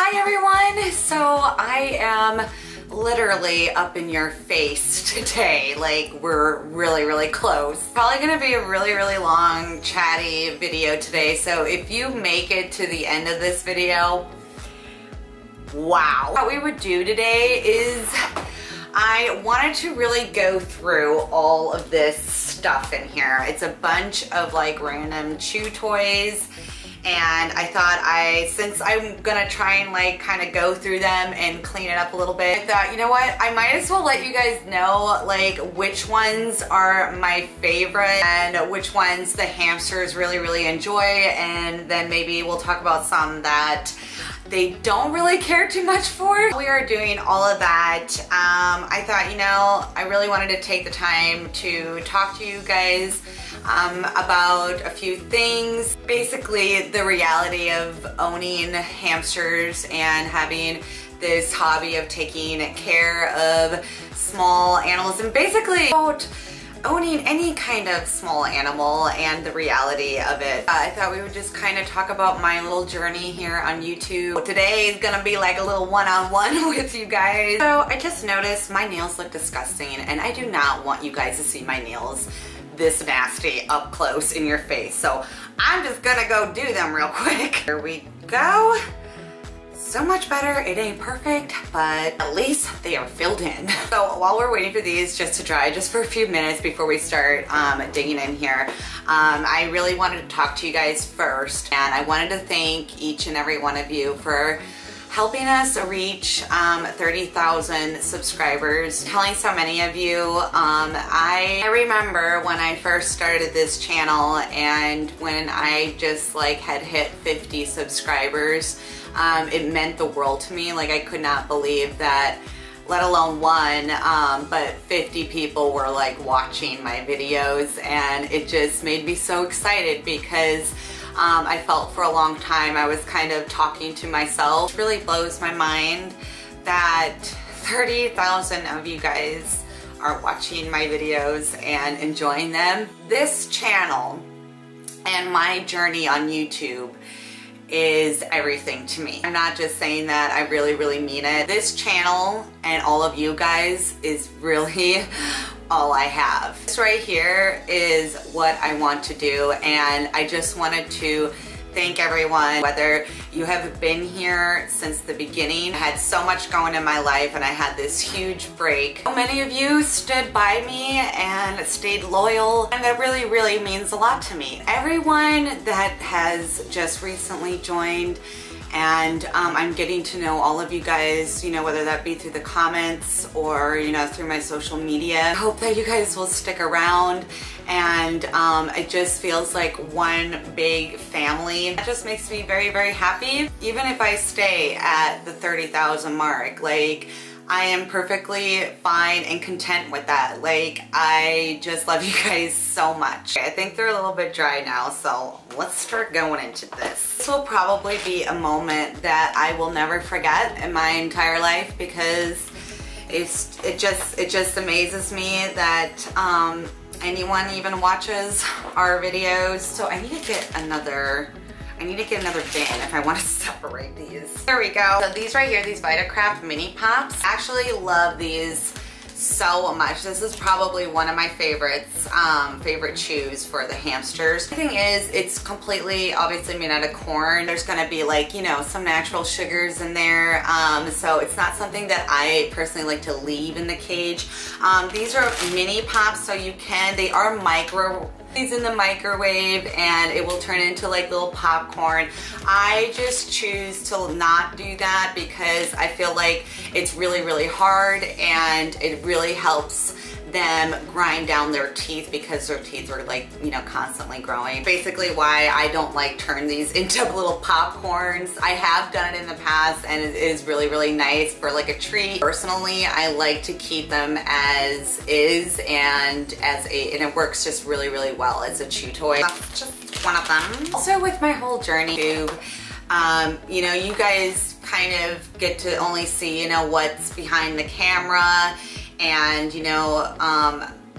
Hi everyone! So I am literally up in your face today. Like, we're really close. Probably gonna be a really long chatty video today, so if you make it to the end of this video, wow. What we would do today is I wanted to really go through all of this stuff in here. It's a bunch of like random chew toys, and I thought since I'm gonna try and like kind of go through them and clean it up a little bit, I thought, you know what, I might as well let you guys know like which ones are my favorite and which ones the hamsters really enjoy, and then maybe we'll talk about some that they don't really care too much for. We are doing all of that. I thought, you know, I really wanted to take the time to talk to you guys about a few things. Basically, the reality of owning hamsters and having this hobby of taking care of small animals, and basically about owning any kind of small animal and the reality of it. I thought we would just kind of talk about my little journey here on YouTube. Today is gonna be like a little one-on-one with you guys. So I just noticed my nails look disgusting, and I do not want you guys to see my nails this nasty up close in your face. So I'm just gonna go do them real quick. Here we go. So much better. It ain't perfect, but at least they are filled in. So while we're waiting for these just to dry, just for a few minutes before we start digging in here, I really wanted to talk to you guys first, and I wanted to thank each and every one of you for helping us reach 30,000 subscribers. Telling so many of you, I remember when I first started this channel and when I just like had hit 50 subscribers, it meant the world to me. Like, I could not believe that, let alone one, but 50 people were like watching my videos, and it just made me so excited because I felt for a long time I was kind of talking to myself. It really blows my mind that 30,000 of you guys are watching my videos and enjoying them. This channel and my journey on YouTube is everything to me. I'm not just saying that, I really mean it. This channel and all of you guys is really all I have. This right here is what I want to do, and I just wanted to thank everyone, whether you have been here since the beginning. I had so much going in my life and I had this huge break. So many of you stood by me and stayed loyal, and that really means a lot to me. Everyone that has just recently joined, and I'm getting to know all of you guys, you know, whether that be through the comments or, you know, through my social media. I hope that you guys will stick around, and it just feels like one big family. That just makes me very happy. Even if I stay at the 30,000 mark, like, I am perfectly fine and content with that. Like, I just love you guys so much. I think they're a little bit dry now, so let's start going into this. This will probably be a moment that I will never forget in my entire life, because it just amazes me that anyone even watches our videos. So I need to get another bin if I want to separate these. There we go. So these right here, these Vitacraft mini pops, I actually love these so much. This is probably one of my favorites, favorite chews for the hamsters. The thing is, it's completely obviously made out of corn. There's gonna be like, you know, some natural sugars in there, so it's not something that I personally like to leave in the cage. These are mini pops, so they are these in the microwave, and it will turn into like little popcorn. I just choose to not do that because I feel like it's really hard, and it really helps them grind down their teeth because their teeth are like, you know, constantly growing. Basically why I don't like turn these into little popcorns. I have done it in the past, and it is really nice for like a treat. Personally, I like to keep them as is, and it works just really well as a chew toy. That's just one of them. Also, with my whole journey to you know, you guys kind of get to only see, you know, what's behind the camera, and you know,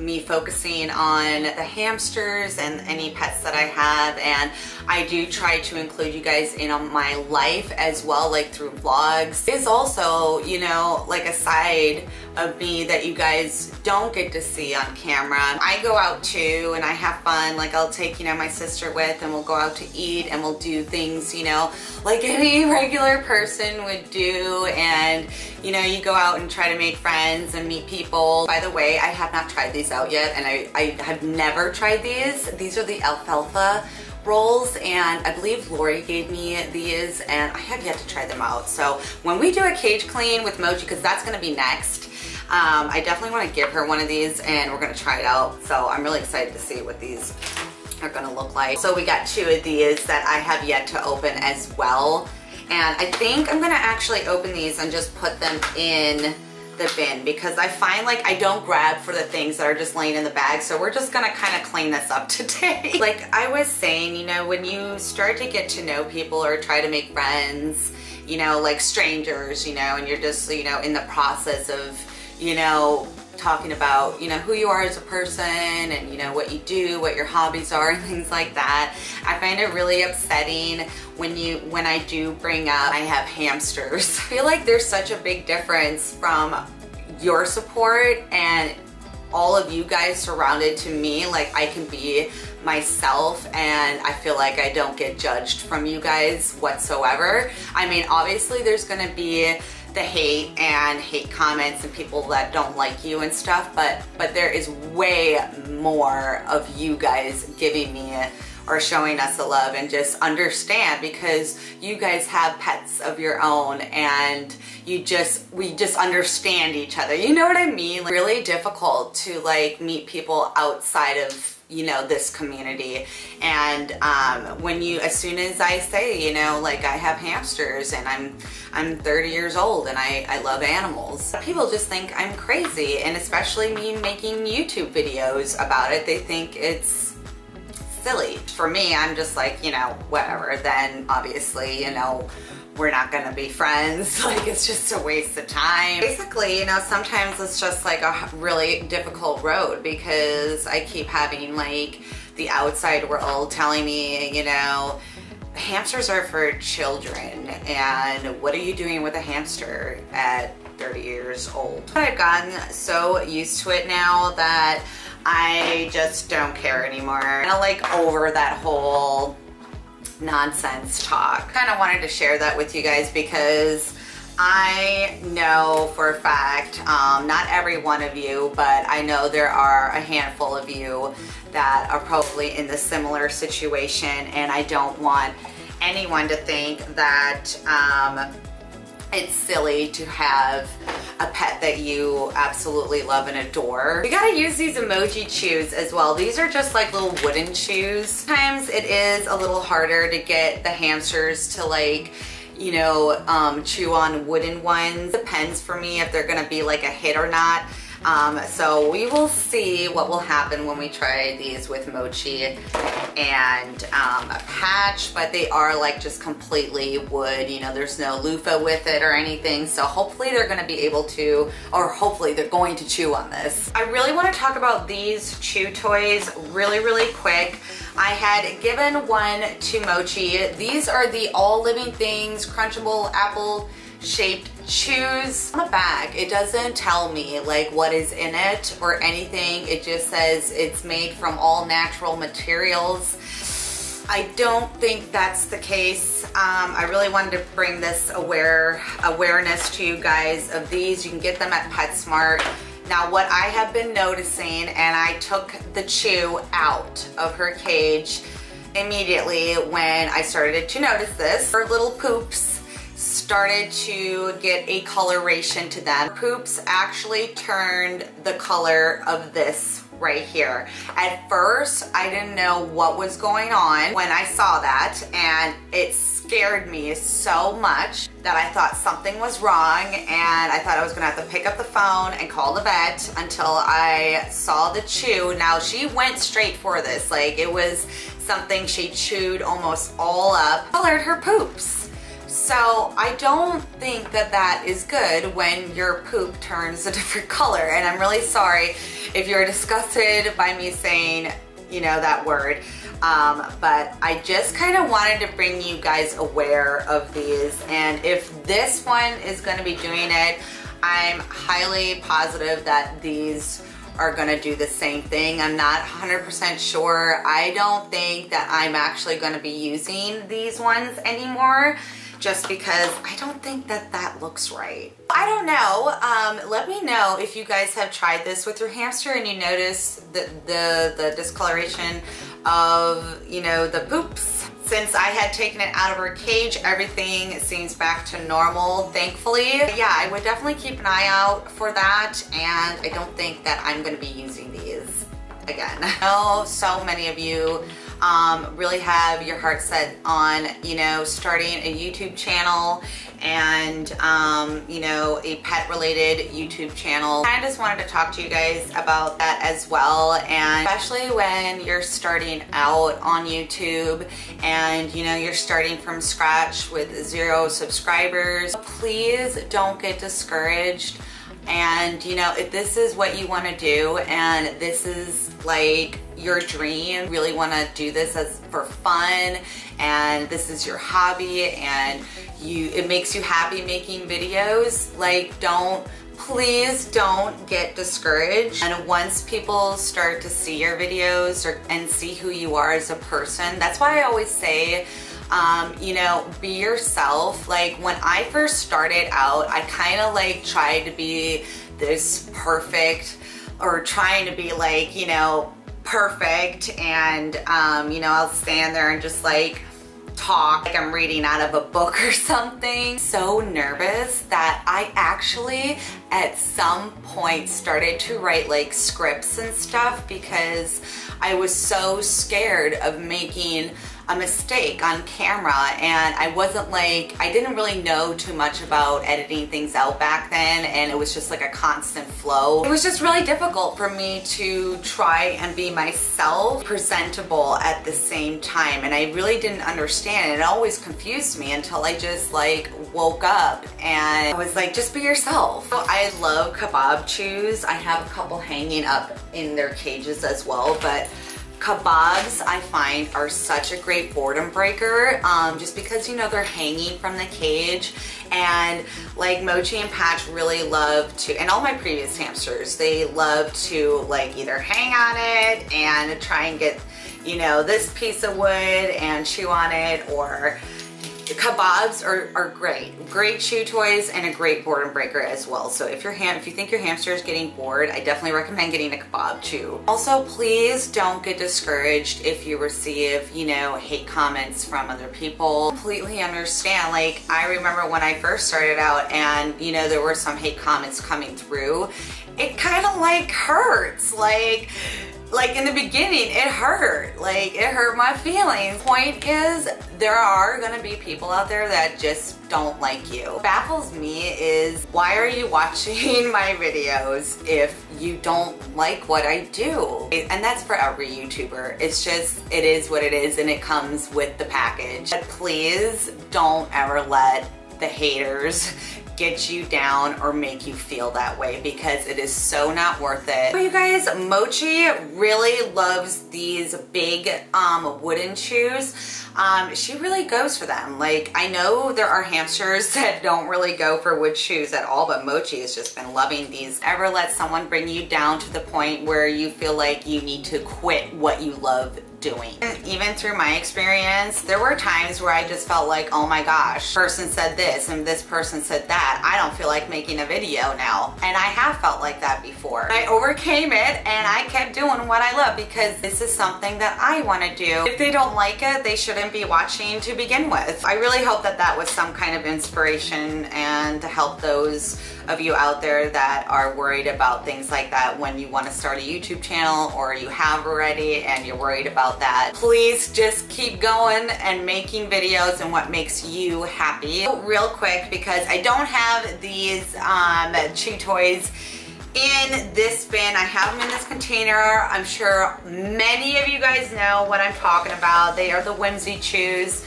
me focusing on the hamsters and any pets that I have, and I do try to include you guys in on my life as well, like through vlogs. It's also, you know, like a side of me that you guys don't get to see on camera. I go out too and I have fun. Like I'll take, you know, my sister with, and we'll go out to eat and we'll do things, you know, like any regular person would do. And you know, you go out and try to make friends and meet people. By the way, I have not tried these out yet, and I have never tried these. These are the alfalfa rolls, and I believe Lori gave me these, and I have yet to try them out. So when we do a cage clean with Mochi, because that's gonna be next, I definitely want to give her one of these and we're gonna try it out. So I'm really excited to see what these are gonna look like. So we got 2 of these that I have yet to open as well. And I think I'm gonna actually open these and just put them in the bin, because I find like I don't grab for the things that are just laying in the bag. So we're just gonna kind of clean this up today. Like I was saying, you know, when you start to get to know people or try to make friends, you know, like strangers, you know, and you're just, you know, in the process of, you know, talking about, you know, who you are as a person and, you know, what you do, what your hobbies are and things like that. I find it really upsetting when I do bring up I have hamsters. I feel like there's such a big difference from your support and all of you guys surrounded to me. Like I can be myself and I feel like I don't get judged from you guys whatsoever. I mean, obviously there's gonna be the hate comments and people that don't like you and stuff, but there is way more of you guys giving me or showing us the love, and just understand, because you guys have pets of your own and we just understand each other. You know what I mean? Like, really difficult to like meet people outside of, you know, this community. And as soon as I say, you know, like I have hamsters and I'm 30 years old and I love animals, people just think I'm crazy. And especially me making YouTube videos about it, they think it's silly. For me, I'm just like, you know, whatever. Then obviously, you know, we're not gonna be friends. Like it's just a waste of time. Basically, you know, sometimes it's just like a really difficult road, because I keep having like the outside world telling me, you know, hamsters are for children, and what are you doing with a hamster at 30 years old? I've gotten so used to it now that I just don't care anymore. I'm kind of like over that whole nonsense talk. Kind of wanted to share that with you guys, because I know for a fact, not every one of you, but I know there are a handful of you that are probably in the similar situation, and I don't want anyone to think that it's silly to have a pet that you absolutely love and adore. We gotta use these emoji chews as well. These are just like little wooden chews. Sometimes it is a little harder to get the hamsters to like, you know, chew on wooden ones. Depends for me if they're gonna be like a hit or not. So we will see what will happen when we try these with Mochi and a patch, but they are like just completely wood, you know, there's no loofah with it or anything. So hopefully they're gonna be able to, or hopefully they're going to chew on this. I really wanna talk about these chew toys really quick. I had given one to Mochi. These are the All Living Things Crunchable Apple shaped chews. On the back, it doesn't tell me like what is in it or anything. It just says it's made from all natural materials. I don't think that's the case. I really wanted to bring this awareness to you guys of these. You can get them at PetSmart. Now what I have been noticing, and I took the chew out of her cage immediately when I started to notice this, her little poops started to get a coloration to them. Poops actually turned the color of this right here. At first, I didn't know what was going on when I saw that, and it scared me so much that I thought something was wrong, and I thought I was gonna have to pick up the phone and call the vet until I saw the chew. Now, she went straight for this. Like, it was something she chewed almost all up, colored her poops. So I don't think that that is good when your poop turns a different color. And I'm really sorry if you're disgusted by me saying, you know, that word. But I just kind of wanted to bring you guys aware of these. And if this one is going to be doing it, I'm highly positive that these are going to do the same thing. I'm not 100% sure. I don't think that I'm actually going to be using these ones anymore, just because I don't think that that looks right. I don't know. Let me know if you guys have tried this with your hamster and you notice the discoloration of, you know, the poops. Since I had taken it out of her cage, everything seems back to normal, thankfully. But yeah, I would definitely keep an eye out for that, and I don't think that I'm gonna be using these again. I know so many of you really have your heart set on, you know, starting a YouTube channel and, you know, a pet related YouTube channel. I just wanted to talk to you guys about that as well. And especially when you're starting out on YouTube and, you know, you're starting from scratch with 0 subscribers, please don't get discouraged. And you know, if this is what you want to do and this is like your dream, really want to do this as for fun, and this is your hobby and it makes you happy making videos, like please don't get discouraged. And once people start to see your videos and see who you are as a person, that's why I always say, you know, be yourself. Like when I first started out, I kind of like tried to be this perfect, or trying to be like, you know, perfect, and you know, I'll stand there and just like talk like I'm reading out of a book or something. So nervous that I actually at some point started to write like scripts and stuff, because I was so scared of making a mistake on camera, and I didn't really know too much about editing things out back then, and it was just like a constant flow. It was just really difficult for me to try and be myself, presentable at the same time, and I really didn't understand. It always confused me until I just like woke up and I was like, just be yourself. So I love kebab chews. I have a couple hanging up in their cages as well, but kebabs I find are such a great boredom breaker, just because, you know, they're hanging from the cage, and like Mochi and Patch really love to, and all my previous hamsters, they love to like either hang on it and try and get, you know, this piece of wood and chew on it, or kebabs are great chew toys and a great boredom breaker as well. So if you think your hamster is getting bored, I definitely recommend getting a kebab chew. Also, please don't get discouraged if you receive, you know, hate comments from other people. Completely understand. Like I remember when I first started out and, you know, there were some hate comments coming through, it kind of like hurts. Like in the beginning, it hurt. Like it hurt my feelings. Point is, there are gonna be people out there that just don't like you. What baffles me is, why are you watching my videos if you don't like what I do? And that's for every YouTuber. It's just, it is what it is, and it comes with the package. But please don't ever let the haters get you down or make you feel that way, because it is so not worth it. But you guys, Mochi really loves these big wooden chews. She really goes for them. Like, I know there are hamsters that don't really go for wood chews at all, but Mochi has just been loving these. Ever let someone bring you down to the point where you feel like you need to quit what you love doing? And even through my experience, there were times where I just felt like, oh my gosh, person said this and this person said that. I don't feel like making a video now. And I have felt like that before. I overcame it and I kept doing what I love, because this is something that I want to do. If they don't like it, they shouldn't be watching to begin with. I really hope that that was some kind of inspiration, and to help those of you out there that are worried about things like that when you want to start a YouTube channel, or you have already and you're worried about that. Please just keep going and making videos and what makes you happy. Real quick, because I don't have these chew toys in this bin. I have them in this container. I'm sure many of you guys know what I'm talking about. They are the Whimsy Chews.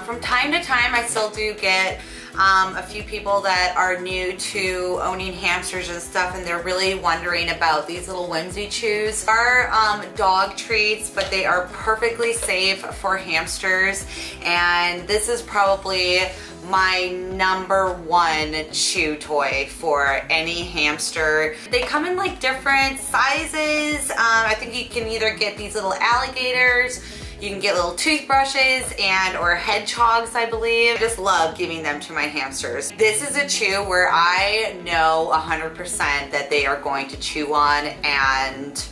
From time to time, I still do get a few people that are new to owning hamsters and stuff, and they're really wondering about these little Whimsy Chews. They are dog treats, but they are perfectly safe for hamsters, and this is probably my #1 chew toy for any hamster. They come in like different sizes. I think you can either get these little alligators, you can get little toothbrushes and or hedgehogs, I believe. I just love giving them to my hamsters. This is a chew where I know 100% that they are going to chew on, and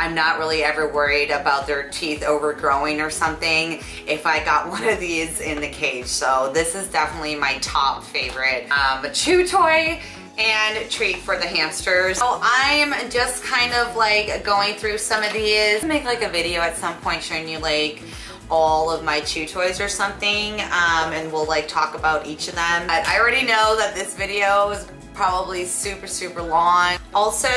I'm not really ever worried about their teeth overgrowing or something if I got one of these in the cage. So this is definitely my top favorite chew toy and treat for the hamsters. So I'm just kind of like going through some of these. I'll make like a video at some point showing you like all of my chew toys or something, and we'll like talk about each of them. But I already know that this video is probably super long. Also,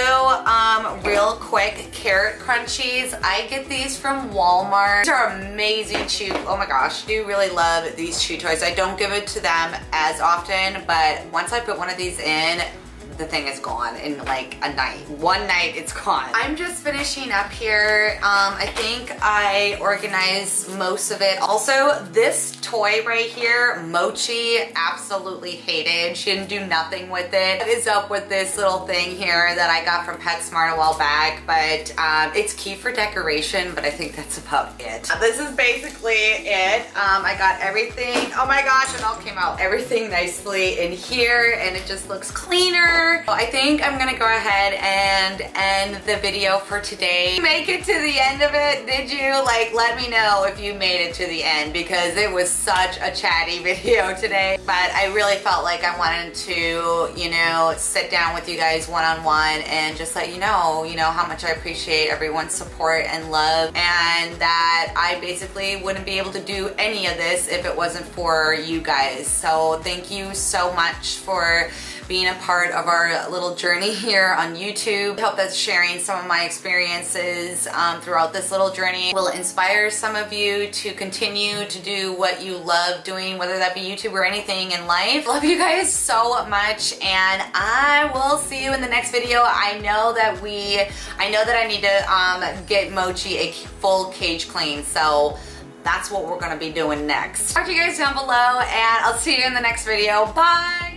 real quick, carrot crunchies. I get these from Walmart. These are amazing chew. Oh my gosh, I do really love these chew toys. I don't give it to them as often, but once I put one of these in, the thing is gone in like a night. One night, it's gone. I'm just finishing up here. I think I organized most of it. Also, this toy right here, Mochi, absolutely hated. She didn't do nothing with it. What is up with this little thing here that I got from PetSmart a while back, but it's key for decoration, but I think that's about it. This is basically it. I got everything. Oh my gosh, it all came out. Everything nicely in here, and it just looks cleaner. So I think I'm gonna go ahead and end the video for today. Make it to the end of it, did you? Like, let me know if you made it to the end, because it was such a chatty video today. But I really felt like I wanted to, you know, sit down with you guys one-on-one and just let you know how much I appreciate everyone's support and love, and that I basically wouldn't be able to do any of this if it wasn't for you guys. So thank you so much for being a part of our little journey here on YouTube. I hope that sharing some of my experiences throughout this little journey will inspire some of you to continue to do what you love doing, whether that be YouTube or anything in life. Love you guys so much, and I will see you in the next video. I know that I need to get Mochi a full cage clean, so that's what we're gonna be doing next. Talk to you guys down below, and I'll see you in the next video. Bye!